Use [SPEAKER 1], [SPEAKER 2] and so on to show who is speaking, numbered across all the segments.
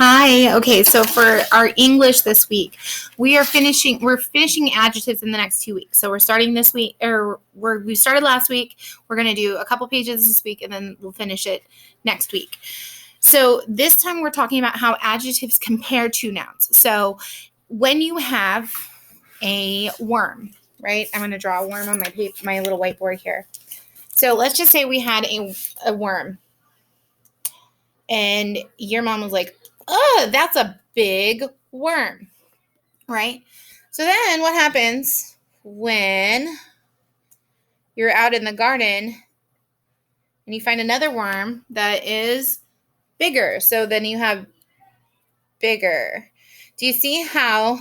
[SPEAKER 1] Hi. Okay, so for our English this week, we're finishing adjectives in the next 2 weeks. So we're starting this week, we started last week. We're going to do a couple pages this week, and then we'll finish it next week. So this time we're talking about how adjectives compare to nouns. So when you have a worm, right? I'm going to draw a worm on my little whiteboard here. So let's just say we had a worm, and your mom was like, "Oh, that's a big worm," right? So then what happens when you're out in the garden and you find another worm that is bigger? So then you have bigger. Do you see how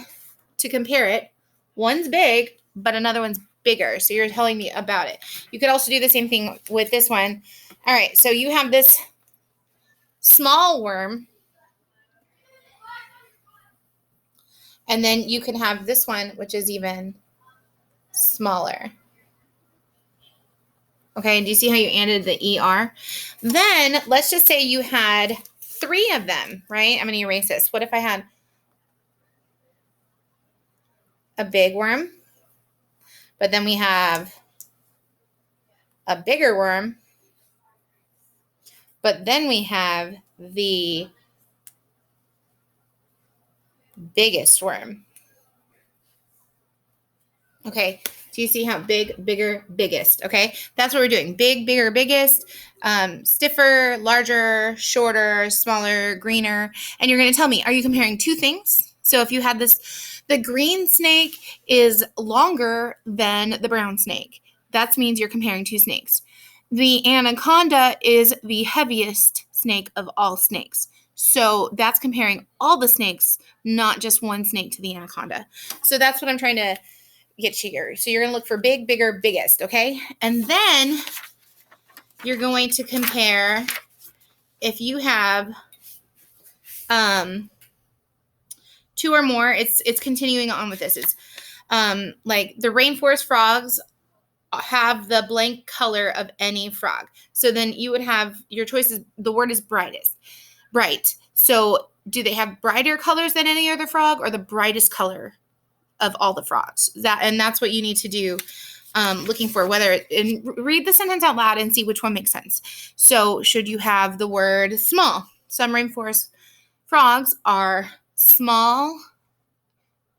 [SPEAKER 1] to compare it? One's big, but another one's bigger. So you're telling me about it. You could also do the same thing with this one. All right, so you have this small worm, and then you can have this one, which is even smaller. Okay, do you see how you added the ER? Then let's just say you had 3 of them, right? I'm going to erase this. What if I had a big worm, but then we have a bigger worm, but then we have the biggest worm. Okay, do you see how big, bigger, biggest? Okay, that's what we're doing. Big, bigger, biggest, stiffer, larger, shorter, smaller, greener. And you're going to tell me, are you comparing 2 things? So if you had this, the green snake is longer than the brown snake. That means you're comparing 2 snakes. The anaconda is the heaviest snake of all snakes. So that's comparing all the snakes, not just one snake to the anaconda. So that's what I'm trying to get you here. So you're going to look for big, bigger, biggest, okay? And then you're going to compare if you have 2 or more. It's continuing on with this. It's like the rainforest frogs have the blank color of any frog. So then you would have your choices. The word is brightest. Bright. So do they have brighter colors than any other frog, or the brightest color of all the frogs? That's what you need to do, looking for and read the sentence out loud and see which one makes sense. So should you have the word small? Some rainforest frogs are small.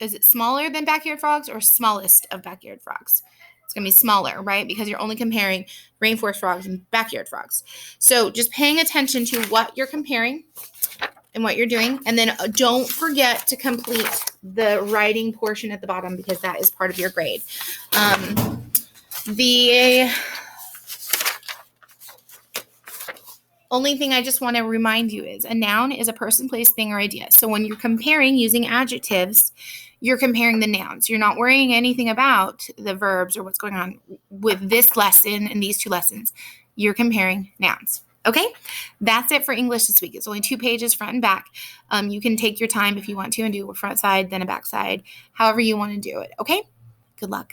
[SPEAKER 1] Is it smaller than backyard frogs or smallest of backyard frogs? It's going to be smaller, right? Because you're only comparing rainforest frogs and backyard frogs. So just paying attention to what you're comparing and what you're doing. And then don't forget to complete the writing portion at the bottom, because that is part of your grade. The only thing I just want to remind you is a noun is a person, place, thing, or idea. So when you're comparing using adjectives, you're comparing the nouns. You're not worrying anything about the verbs or what's going on with this lesson and these 2 lessons. You're comparing nouns. Okay, that's it for English this week. It's only 2 pages, front and back. You can take your time if you want to and do a front side, then a back side, however you want to do it. Okay, good luck.